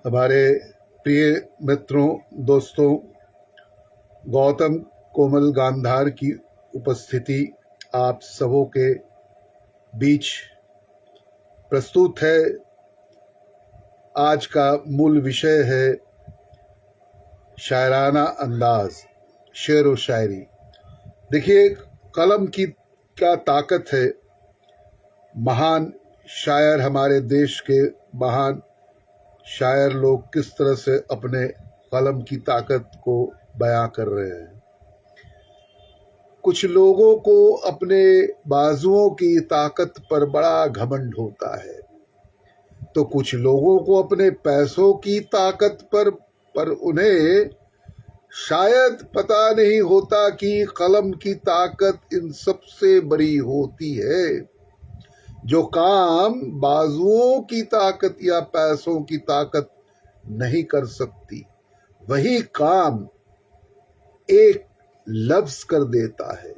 हमारे प्रिय मित्रों, दोस्तों, गौतम कोमल गांधार की उपस्थिति आप सबों के बीच प्रस्तुत है। आज का मूल विषय है शायराना अंदाज, शेर व शायरी। देखिए, कलम की क्या ताकत है। महान शायर, हमारे देश के महान शायर लोग किस तरह से अपने कलम की ताकत को बयां कर रहे हैं। कुछ लोगों को अपने बाजुओं की ताकत पर बड़ा घमंड होता है, तो कुछ लोगों को अपने पैसों की ताकत पर उन्हें शायद पता नहीं होता कि कलम की ताकत इन सबसे बड़ी होती है। जो काम बाजुओं की ताकत या पैसों की ताकत नहीं कर सकती, वही काम एक लफ्ज कर देता है।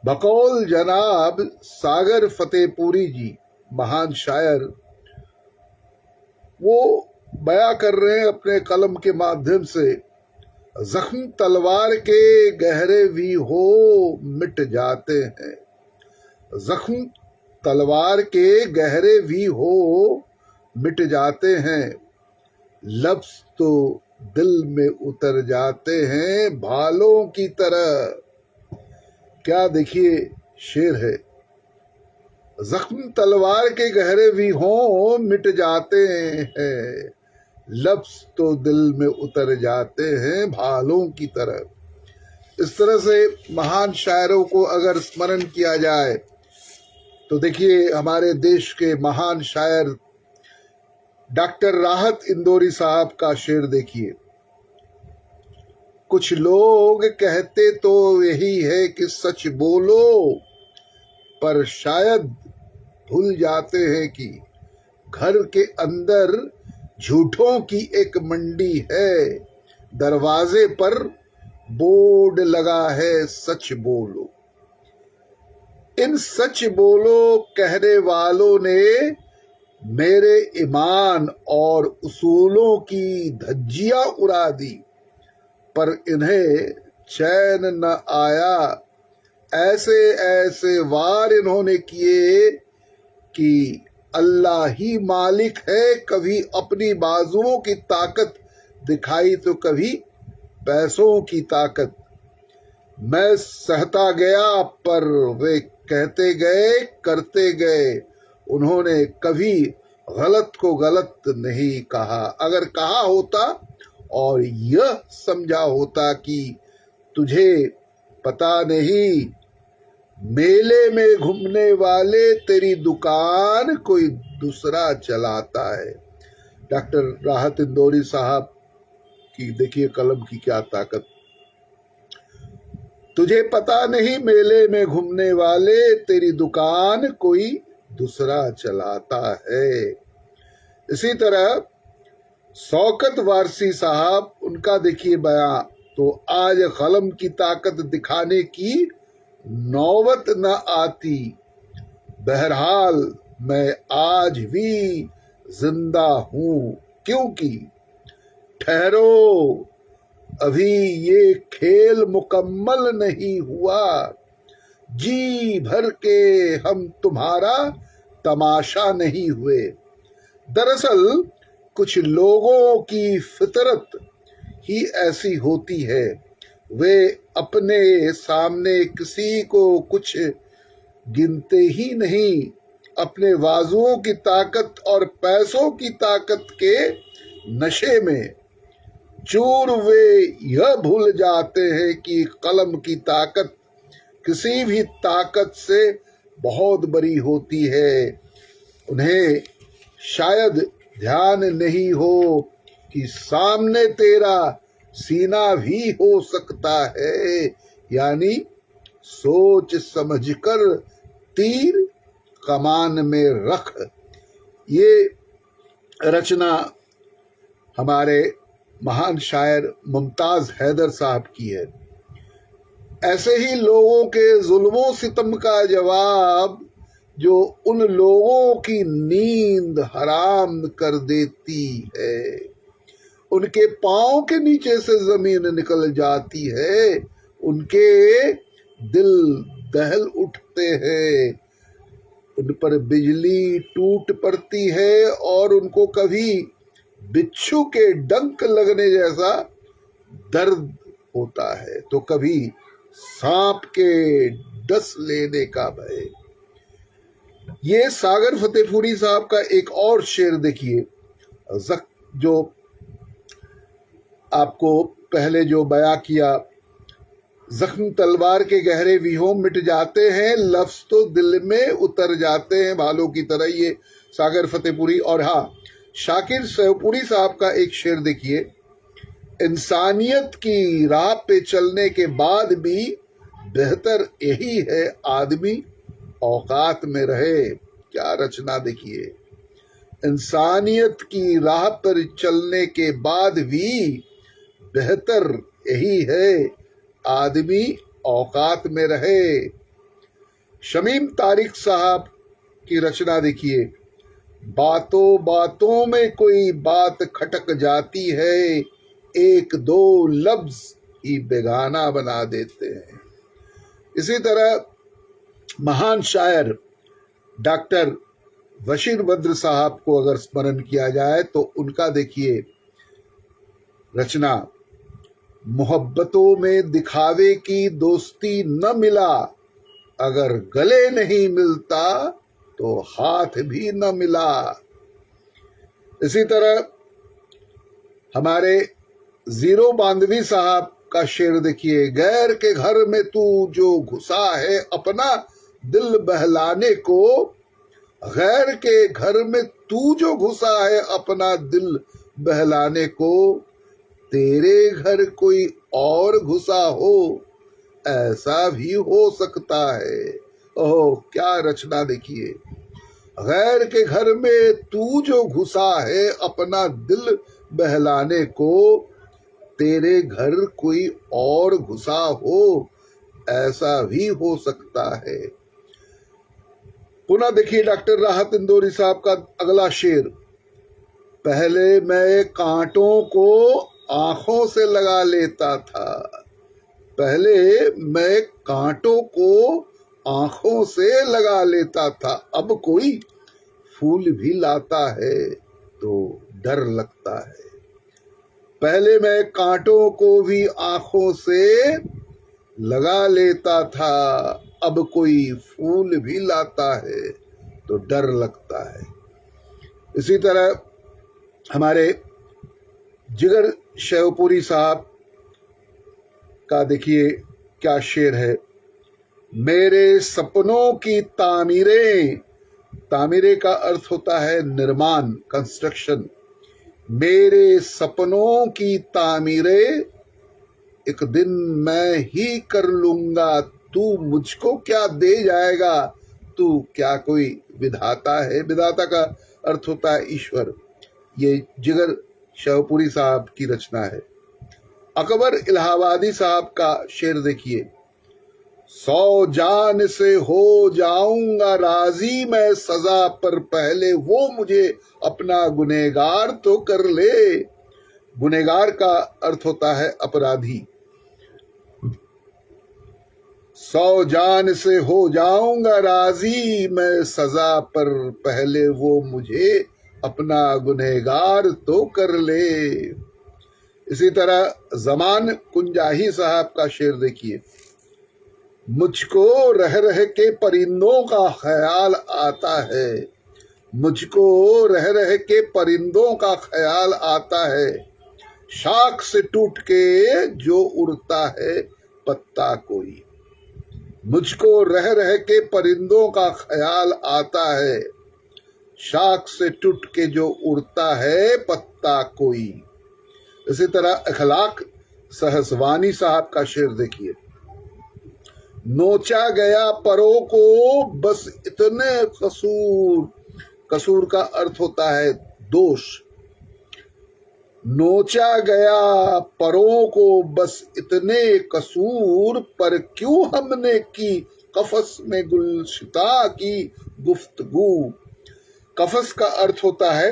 बकौल जनाब सागर फतेहपुरी जी, महान शायर, वो बयां कर रहे हैं अपने कलम के माध्यम से, जख्म तलवार के गहरे भी हो मिट जाते हैं। जख्म तलवार के गहरे भी हो मिट जाते हैं, लफ्ज तो दिल में उतर जाते हैं भालों की तरह। क्या देखिए शेर है, जख्म तलवार के गहरे भी हों मिट जाते हैं, लफ्ज तो दिल में उतर जाते हैं भालों की तरह। इस तरह से महान शायरों को अगर स्मरण किया जाए तो देखिए, हमारे देश के महान शायर डॉक्टर राहत इंदौरी साहब का शेर देखिए। कुछ लोग कहते तो यही है कि सच बोलो, पर शायद भूल जाते हैं कि घर के अंदर झूठों की एक मंडी है। दरवाजे पर बोर्ड लगा है सच बोलो। इन सच बोलो कहने वालों ने मेरे ईमान और उसूलों की धज्जियां उड़ा दी, पर इन्हें चैन न आया। ऐसे ऐसे वार इन्होंने किए कि अल्लाह ही मालिक है। कभी अपनी बाजुओं की ताकत दिखाई तो कभी पैसों की ताकत। मैं सहता गया पर वे कहते गए करते गए। उन्होंने कभी गलत को गलत नहीं कहा। अगर कहा होता और यह समझा होता कि तुझे पता नहीं, मेले में घूमने वाले तेरी दुकान कोई दूसरा चलाता है। डॉक्टर राहत इंदौरी साहब की देखिए कलम की क्या ताकत। तुझे पता नहीं, मेले में घूमने वाले तेरी दुकान कोई दूसरा चलाता है। इसी तरह शौकत वारसी साहब, उनका देखिए बयां, तो आज कलम की ताकत दिखाने की नौबत न आती। बहरहाल मैं आज भी जिंदा हूं, क्योंकि ठहरो अभी ये खेल मुकम्मल नहीं हुआ। जी भर के हम तुम्हारा तमाशा नहीं हुए। दरअसल कुछ लोगों की फितरत ही ऐसी होती है, वे अपने सामने किसी को कुछ गिनते ही नहीं। अपने बाजुओं की ताकत और पैसों की ताकत के नशे में चूर वे यह भूल जाते हैं कि कलम की ताकत किसी भी ताकत से बहुत बड़ी होती है। उन्हें शायद ध्यान नहीं हो कि सामने तेरा सीना भी हो सकता है। यानी सोच समझकर तीर कमान में रख। ये रचना हमारे महान शायर मुमताज हैदर साहब की है। ऐसे ही लोगों के जुल्मों सितम का जवाब जो उन लोगों की नींद हराम कर देती है। उनके पांव के नीचे से जमीन निकल जाती है, उनके दिल दहल उठते हैं, उन पर बिजली टूट पड़ती है और उनको कभी बिच्छू के डंक लगने जैसा दर्द होता है, तो कभी सांप के डस लेने का भय। ये सागर फतेहपुरी साहब का एक और शेर देखिए, जो आपको पहले जो बयां किया, जख्म तलवार के गहरे विहोम मिट जाते हैं, लफ्ज तो दिल में उतर जाते हैं भालों की तरह। ये सागर फतेहपुरी। और हाँ, शाकिर शेवपुरी साहब का एक शेर देखिए, इंसानियत की राह पे चलने के बाद भी बेहतर यही है आदमी औकात में रहे। क्या रचना देखिए, इंसानियत की राह पर चलने के बाद भी बेहतर यही है आदमी औकात में रहे। शमीम तारिक साहब की रचना देखिए, बातों बातों में कोई बात खटक जाती है, एक दो लफ्ज ही बेगाना बना देते हैं। इसी तरह महान शायर डॉक्टर बशीर बद्र साहब को अगर स्मरण किया जाए तो उनका देखिए रचना, मोहब्बतों में दिखावे की दोस्ती न मिला, अगर गले नहीं मिलता तो हाथ भी न मिला। इसी तरह हमारे जीरो बांधवी साहब का शेर देखिए, गैर के घर में तू जो घुसा है अपना दिल बहलाने को, गैर के घर में तू जो घुसा है अपना दिल बहलाने को, तेरे घर कोई और घुसा हो ऐसा भी हो सकता है। ओह, क्या रचना देखिए, गैर के घर में तू जो घुसा है अपना दिल बहलाने को, तेरे घर कोई और घुसा हो ऐसा भी हो सकता है। पुनः देखिए डॉक्टर राहत इंदौरी साहब का अगला शेर, पहले मैं कांटों को आंखों से लगा लेता था, पहले मैं कांटों को आंखों से लगा लेता था, अब कोई फूल भी लाता है तो डर लगता है। पहले मैं कांटों को भी आंखों से लगा लेता था, अब कोई फूल भी लाता है तो डर लगता है। इसी तरह हमारे जिगर शेवपुरी साहब का देखिए क्या शेर है, मेरे सपनों की तामीरें, तामीरे का अर्थ होता है निर्माण, कंस्ट्रक्शन, मेरे सपनों की तामीरें एक दिन मैं ही कर लूंगा, तू मुझको क्या दे जाएगा, तू क्या कोई विधाता है। विधाता का अर्थ होता है ईश्वर। ये जिगर शेवपुरी साहब की रचना है। अकबर इलाहाबादी साहब का शेर देखिए, 100 जान से हो जाऊंगा राजी मैं सजा पर, पहले वो मुझे अपना गुनहगार तो कर ले। गुनहगार का अर्थ होता है अपराधी। 100 जान से हो जाऊंगा राजी मैं सजा पर, पहले वो मुझे अपना गुनहगार तो कर ले। इसी तरह जमान कुंजाही साहब का शेर देखिए, मुझको रह रह के परिंदों का ख्याल आता है, मुझको रह रह के परिंदों का ख्याल आता है, शाख से टूट के जो उड़ता है पत्ता कोई। मुझको रह रह के परिंदों का ख्याल आता है, शाख से टूट के जो उड़ता है पत्ता कोई। इसी तरह अखलाक सहसवानी साहब का शेर देखिए, नोचा गया परों को बस इतने कसूर, कसूर का अर्थ होता है दोष। नोचा गया परों को बस इतने कसूर, पर क्यों हमने की कफस में गुलशिता की गुफ्तगू। कफस का अर्थ होता है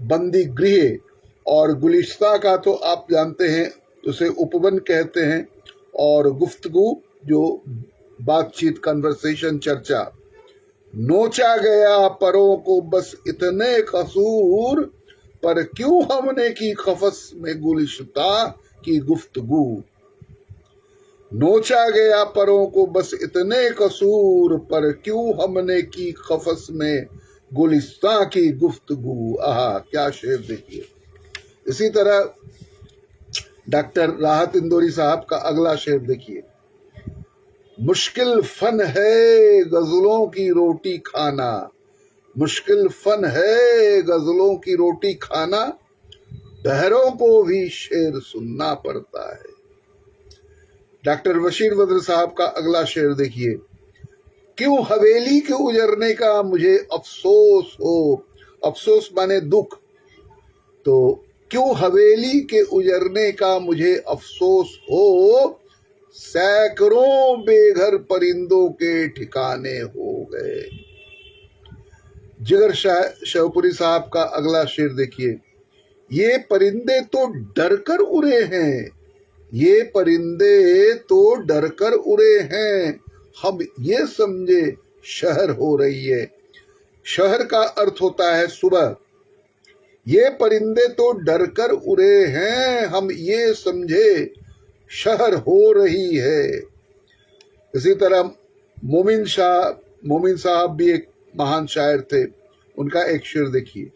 बंदी गृह, और गुलिस्ता का तो आप जानते हैं, उसे उपवन कहते हैं, और गुफ्तगू जो बातचीत, कन्वर्सेशन, चर्चा। नोचा गया परों को बस इतने कसूर, पर क्यों हमने की कफस में गुलिस्ता की गुफ्तगू। नोचा गया परों को बस इतने कसूर, पर क्यों हमने की कफस में गुलिस्ता की गुफ्तगू। आहा, क्या शेर देखिए। इसी तरह डॉक्टर राहत इंदौरी साहब का अगला शेर देखिए। मुश्किल फन है गजलों की रोटी खाना, मुश्किल फन है गजलों की रोटी खाना, बहरों को भी शेर सुनना पड़ता है। डॉक्टर बशीर बद्र साहब का अगला शेर देखिए। क्यों हवेली के उजरने का मुझे अफसोस हो, अफसोस माने दुख, तो क्यों हवेली के उजरने का मुझे अफसोस हो, सैकड़ों बेघर परिंदों के ठिकाने हो गए। जिगर शाहपुरी साहब का अगला शेर देखिए। ये परिंदे तो डरकर उड़े हैं, ये परिंदे तो डरकर उड़े हैं, हम ये समझे शहर हो रही है। शहर का अर्थ होता है सुबह। ये परिंदे तो डरकर उड़े हैं, हम ये समझे शहर हो रही है। इसी तरह मोमिन साहब भी एक महान शायर थे, उनका एक शेर देखिए।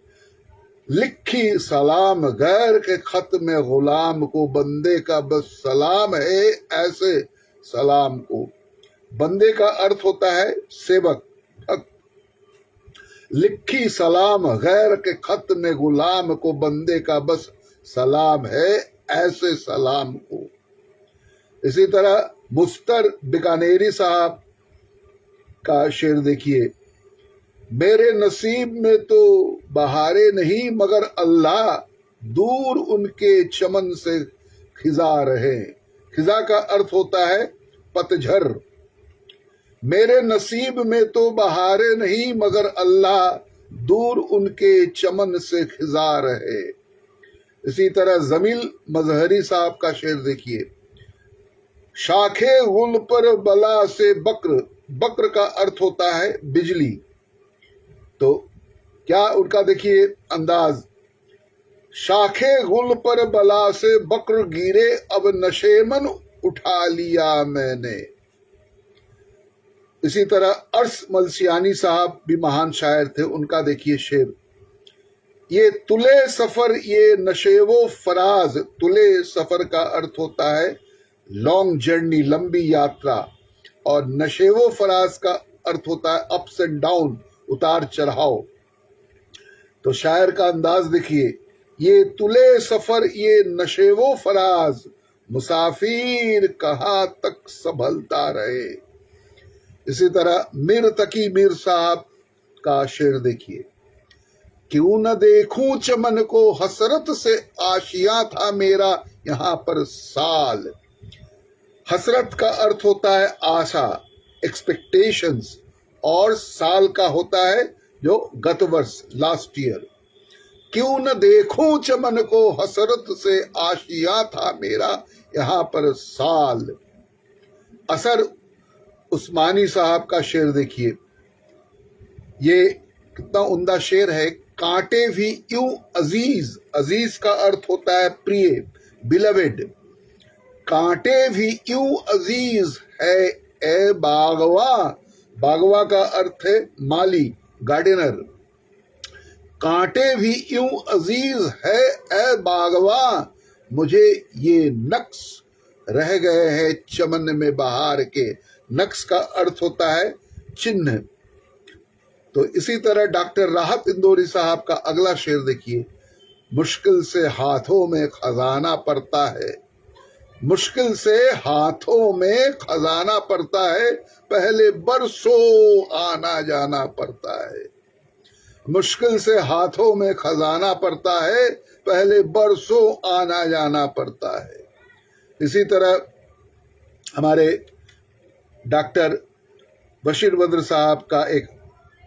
लिखी सलाम गैर के खत में गुलाम को, बंदे का बस सलाम है ऐसे सलाम को। बंदे का अर्थ होता है सेवक। लिखी सलाम गैर के खत में गुलाम को, बंदे का बस सलाम है ऐसे सलाम को। इसी तरह मुस्तर बीकानेरी साहब का शेर देखिए। मेरे नसीब में तो बहारे नहीं, मगर अल्लाह दूर उनके चमन से खिजा रहे। खिजा का अर्थ होता है पतझर। मेरे नसीब में तो बहारे नहीं, मगर अल्लाह दूर उनके चमन से खिजा रहे। इसी तरह जमील मजहरी साहब का शेर देखिए। शाखे गुल पर बला से बक्र, बक्र का अर्थ होता है बिजली, तो क्या उनका देखिए अंदाज। शाखे गुल पर बला से बक्र गिरे, अब नशेमन उठा लिया मैंने। इसी तरह अर्स मलसियानी साहब भी महान शायर थे, उनका देखिए शेर। ये तुले सफर ये नशेवो फराज, तुले सफर का अर्थ होता है लॉन्ग जर्नी, लंबी यात्रा, और नशेवो फराज का अर्थ होता है अप्स एंड डाउन, उतार चढ़ाव। तो शायर का अंदाज देखिए। ये तुले सफर ये नशेवो फराज, मुसाफिर कहाँ तक संभलता रहे। इसी तरह मीर तकी मीर साहब का शेर देखिए। क्यों न देखूं चमन को, हसरत से आशिया था मेरा यहाँ पर साल। हसरत का अर्थ होता है आशा, एक्सपेक्टेशंस, और साल का होता है जो गत वर्ष, लास्ट ईयर। क्यों न देखूं चमन को, हसरत से आशिया था मेरा यहाँ पर साल। असर उस्मानी साहब का शेर देखिए। ये कितना उम्दा शेर है। कांटे भी यूं अजीज, अजीज का अर्थ होता है प्रिय, बिलवेड। कांटे भी यूं अजीज है ए बागवा, बागवा का अर्थ है माली, गार्डनर। कांटे भी यूं अजीज है ए बागवा, मुझे ये नक्श रह गए हैं चमन में बहार के। नक्श का अर्थ होता है चिन्ह। तो इसी तरह डॉक्टर राहत इंदौरी साहब का अगला शेर देखिए। मुश्किल से हाथों में खजाना पड़ता है, मुश्किल से हाथों में खजाना पड़ता है, पहले बरसों आना जाना पड़ता है। मुश्किल से हाथों में खजाना पड़ता है, पहले बरसों आना जाना पड़ता है। इसी तरह हमारे डॉक्टर बशीर बद्र साहब का एक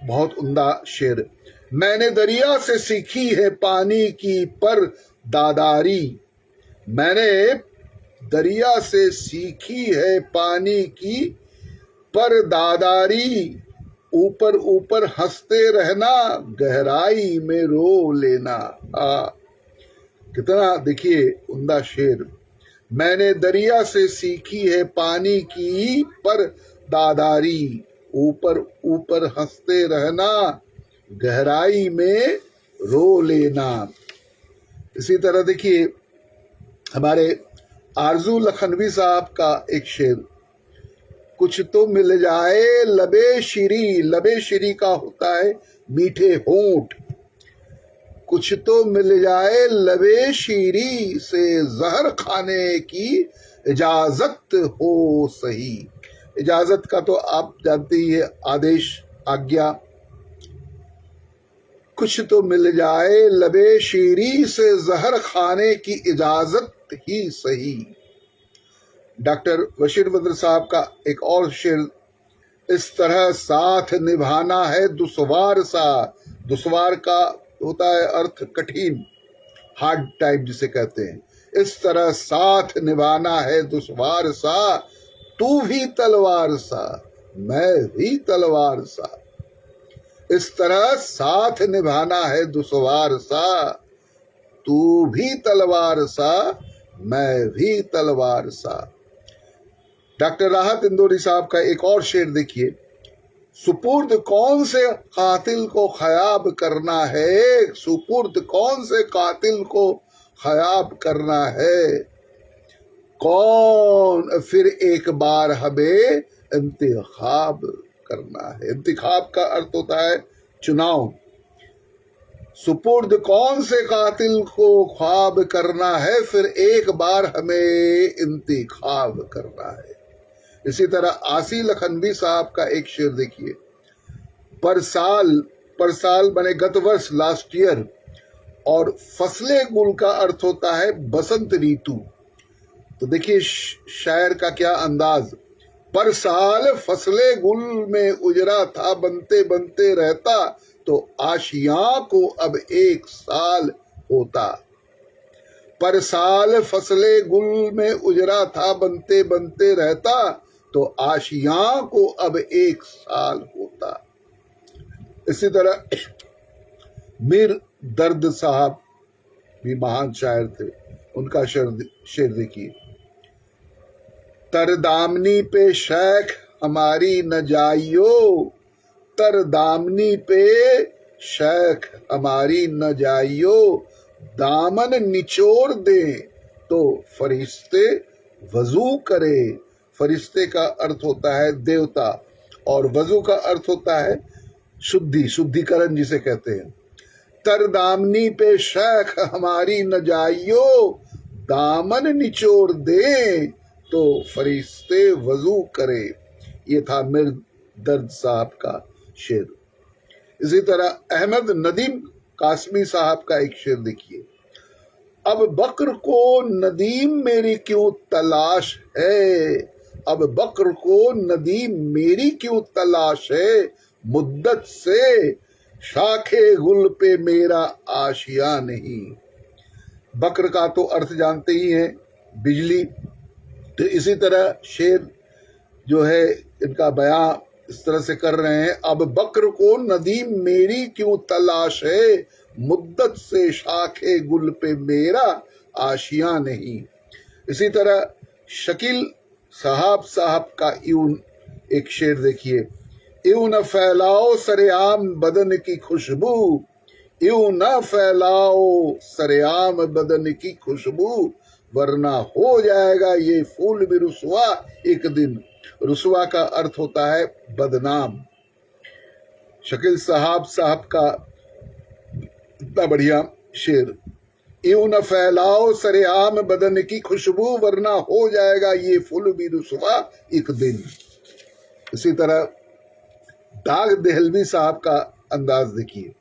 बहुत उम्दा शेर। मैंने दरिया से सीखी है पानी की पर दादारी, मैंने दरिया से सीखी है पानी की पर दादारी, ऊपर ऊपर हंसते रहना गहराई में रो लेना। कितना देखिए उम्दा शेर। मैंने दरिया से सीखी है पानी की पर दादारी, ऊपर ऊपर हंसते रहना गहराई में रो लेना। इसी तरह देखिए हमारे आरजू लखनवी साहब का एक शेर, कुछ तो मिल जाए लबे शीरी, लबे शीरी का होता है मीठे होंठ, कुछ तो मिल जाए लबे शीरी से जहर खाने की इजाजत हो सही। इजाजत का तो आप जानते ही है, आदेश, आज्ञा। कुछ तो मिल जाए लबे शीरी से जहर खाने की इजाजत ही सही। डॉक्टर बशीर बद्र साहब का एक और शेर, इस तरह साथ निभाना है दुश्वार सा, दुश्वार का होता है अर्थ कठिन, हार्ड टाइम जिसे कहते हैं। इस तरह साथ निभाना है दुश्वार सा, तू भी तलवार सा मैं भी तलवार सा। इस तरह साथ निभाना है दुश्वार सा, तू भी तलवार सा मैं भी तलवार सा। डॉक्टर राहत इंदौरी साहब का एक और शेर देखिए, सुपुर्द कौन से कातिल को खयाब करना है, सुपुर्द कौन से कातिल को खयाब करना है, कौन फिर एक बार हमें इंतखाब करना है। इंतखाब का अर्थ होता है चुनाव। सुपुर्द कौन से कातिल को ख्वाब करना है, फिर एक बार हमें इंतखाब करना है। इसी तरह आसी लखनवी साहब का एक शेर देखिए, पर साल बने गत वर्ष, लास्ट ईयर, और फसले गुल का अर्थ होता है बसंत ऋतु। तो देखिए शायर का क्या अंदाज, पर साल फसले गुल में उजरा था, बनते बनते रहता तो आशियां को अब एक साल होता। पर साल फसले गुल में उजरा था, बनते बनते रहता तो आशियां को अब एक साल होता। इसी तरह मीर दर्द साहब भी महान शायर थे, उनका शेर देखिए, तरदामनी पे शेख हमारी न जाइयो, तरदामनी पे शेख हमारी न जाइयो, दामन निचोड़ दे तो फरिश्ते वजू करे। फरिश्ते का अर्थ होता है देवता और वजू का अर्थ होता है शुद्धि, शुद्धिकरण जिसे कहते हैं। तरदामनी पे शेख हमारी न जाइयो, दामन निचोड़ दे तो फरिश्ते वजू करे। ये था मीर दर्द साहब का शेर। इसी तरह अहमद नदीम कासमी साहब का एक शेर देखिए, अब बकर को नदीम मेरी क्यों तलाश है, अब बकर को नदीम मेरी क्यों तलाश है, मुद्दत से शाखे गुल पे मेरा आशिया नहीं। बकर का तो अर्थ जानते ही हैं बिजली। तो इसी तरह शेर जो है इनका बयां इस तरह से कर रहे हैं, अब बकर को नदीम मेरी क्यों तलाश है, मुद्दत से शाखे गुल पे मेरा आशिया नहीं। इसी तरह शकील साहब का यूं एक शेर देखिए, यूं न फैलाओ सरेआम बदन की खुशबू, यूं न फैलाओ सरेआम बदन की खुशबू, वरना हो जाएगा ये फूल भी रुसवा एक दिन। रुसवा का अर्थ होता है बदनाम। शकील साहब का इतना बढ़िया शेर, यूं न फैलाओ सरेआम बदन की खुशबू, वरना हो जाएगा ये फूल भी रुसवा एक दिन। इसी तरह दाग देहलवी साहब का अंदाज देखिए,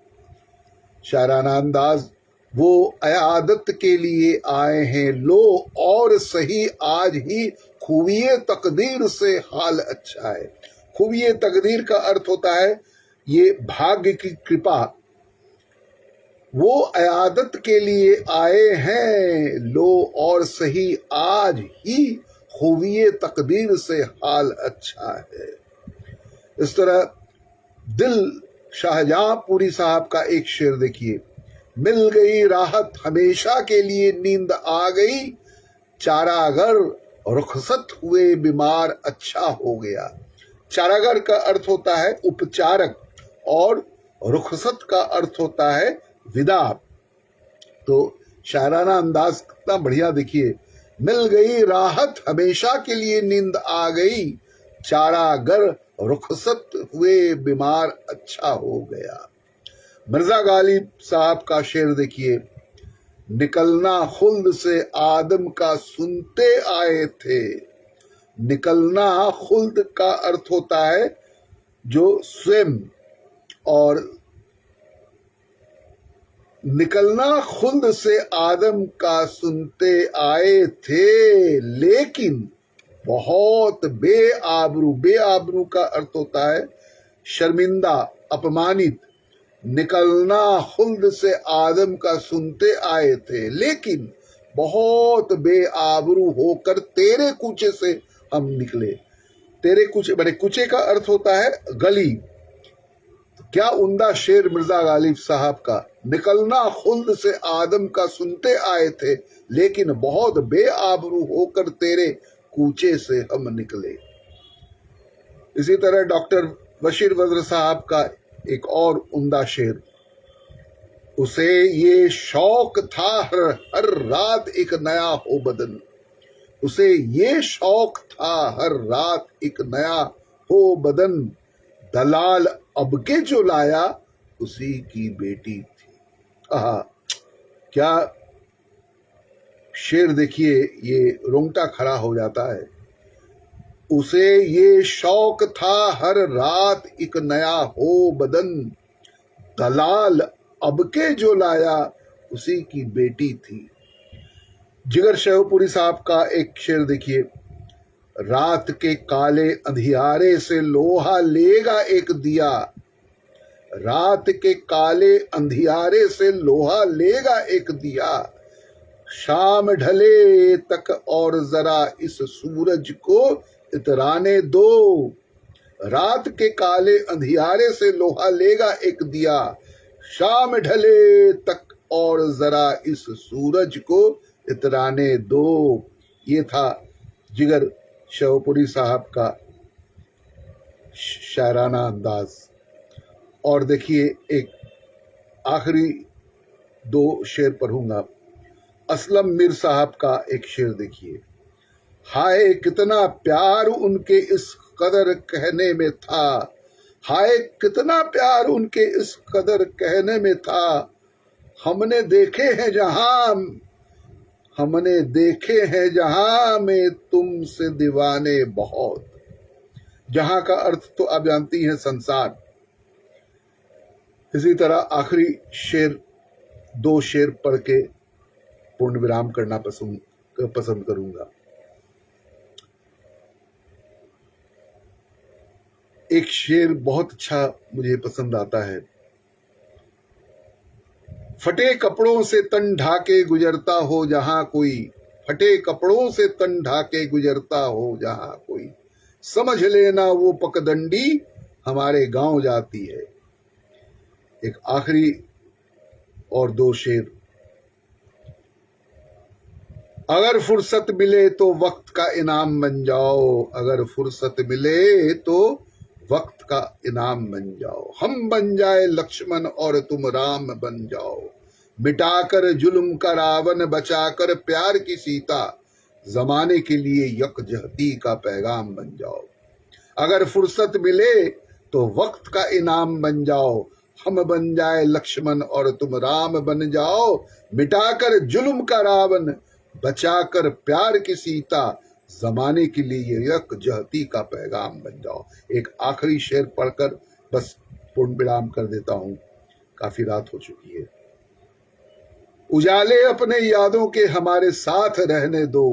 शायराना अंदाज, वो अयादत के लिए आए हैं लो और सही आज ही, खूबिये तकदीर से हाल अच्छा है। खूबिये तकदीर का अर्थ होता है ये भाग्य की कृपा, वो अयादत के लिए आए हैं, लो और सही आज ही खूबिये तकदीर से हाल अच्छा है। इस तरह दिल शाहजहांपुरी साहब का एक शेर देखिए, मिल गई राहत हमेशा के लिए नींद आ गई, चारागर रुखसत हुए बीमार अच्छा हो गया। चारागर का अर्थ होता है उपचारक और रुखसत का अर्थ होता है विदा। तो शायराना अंदाज कितना बढ़िया देखिए, मिल गई राहत हमेशा के लिए नींद आ गई, चारागर रुखसत हुए बीमार अच्छा हो गया। मिर्जा गालिब साहब का शेर देखिए, निकलना खुल्द से आदम का सुनते आए थे। निकलना खुल्द का अर्थ होता है जो स्वयं, और निकलना खुल्द से आदम का सुनते आए थे, लेकिन बहुत बेआबरू। बेआबरू का अर्थ होता है शर्मिंदा, अपमानित। निकलना खुल्द से आदम का सुनते आए थे, लेकिन बहुत बेआबरू होकर तेरे कूचे से हम निकले। तेरे कूचे, बड़े कूचे का अर्थ होता है गली। क्या उम्दा शेर मिर्जा गालिब साहब का, निकलना खुल्द से आदम का सुनते आए थे, लेकिन बहुत बेआबरू होकर तेरे कूचे से हम निकले। इसी तरह डॉक्टर बशीर वज़्र साहब का एक और उम्दा शेर, उसे ये शौक था हर रात एक नया हो बदन। उसे ये शौक था हर रात एक नया हो बदन, दलाल अब के जो लाया उसी की बेटी थी। आहा, क्या शेर देखिए, ये रोंगटा खड़ा हो जाता है। उसे ये शौक था हर रात एक नया हो बदन, दलाल अब के जो लाया उसी की बेटी थी। जिगर शाहपुरी साहब का एक शेर देखिए, रात के काले अंधियारे से लोहा लेगा एक दिया। रात के काले अंधियारे से लोहा लेगा एक दिया, शाम ढले तक और जरा इस सूरज को इतराने दो। रात के काले अंधियारे से लोहा लेगा एक दिया, शाम ढले तक और जरा इस सूरज को इतराने दो। ये था जिगर शाहपुरी साहब का शायराना अंदाज। और देखिए एक आखिरी दो शेर पढ़ूंगा। असलम मीर साहब का एक शेर देखिए, हाय कितना प्यार उनके इस कदर कहने में था। हाय कितना प्यार उनके इस कदर कहने में था, हमने देखे हैं जहां, हमने देखे हैं जहां में तुमसे दीवाने बहुत। जहां का अर्थ तो आप जानती हैं संसार। इसी तरह आखिरी शेर, दो शेर पढ़ के पूर्ण विराम करना पसंद करूंगा। एक शेर बहुत अच्छा मुझे पसंद आता है, फटे कपड़ों से तन ढाके गुजरता हो जहां कोई। फटे कपड़ों से तन ढाके गुजरता हो जहां कोई, समझ लेना वो पगडंडी हमारे गांव जाती है। एक आखिरी और दो शेर, अगर फुर्सत मिले तो वक्त का इनाम बन जाओ। अगर फुर्सत मिले तो वक्त का इनाम बन जाओ। हम बन जाए लक्ष्मण और तुम राम बन जाओ। मिटाकर जुल्म का रावण, बचाकर प्यार की सीता, जमाने के लिए यकजहती का पैगाम बन जाओ। अगर फुर्सत मिले तो वक्त का इनाम बन जाओ। हम बन जाए लक्ष्मण और तुम राम बन जाओ। मिटाकर जुल्म का रावण, बचाकर प्यार की सीता, जमाने के लिए यकजहती का पैगाम बन जाओ। एक आखिरी शेर पढ़कर बस पूर्ण विराम कर देता हूं, काफी रात हो चुकी है। उजाले अपने यादों के हमारे साथ रहने दो।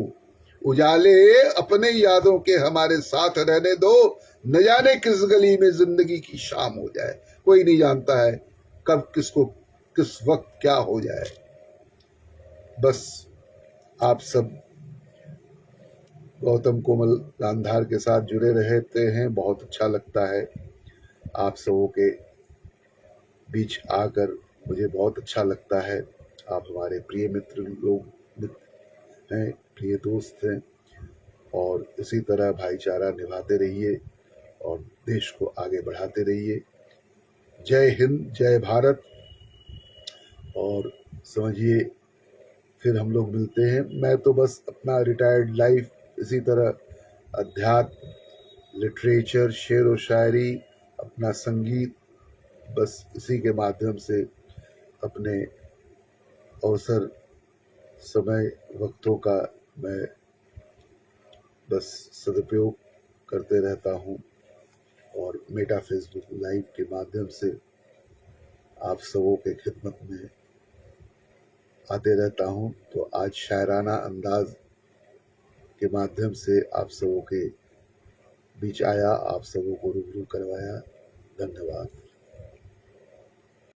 उजाले अपने यादों के हमारे साथ रहने दो। न जाने किस गली में जिंदगी की शाम हो जाए। कोई नहीं जानता है कब किसको किस वक्त क्या हो जाए। बस आप सब गौतम कोमल गांधार के साथ जुड़े रहते हैं, बहुत अच्छा लगता है। आप सबों के बीच आकर मुझे बहुत अच्छा लगता है। आप हमारे प्रिय मित्र हैं, प्रिय दोस्त हैं, और इसी तरह भाईचारा निभाते रहिए और देश को आगे बढ़ाते रहिए। जय हिंद, जय भारत। और समझिए, फिर हम लोग मिलते हैं। मैं तो बस अपना रिटायर्ड लाइफ इसी तरह अध्यात्म, लिटरेचर, शेर व शायरी, अपना संगीत, बस इसी के माध्यम से अपने अवसर, समय, वक्तों का मैं बस सदुपयोग करते रहता हूँ और मेटा फेसबुक लाइव के माध्यम से आप सबों के खिदमत में आते रहता हूँ। तो आज शायराना अंदाज के माध्यम से आप सबों के बीच आया, आप सबों को रूबरू करवाया। धन्यवाद।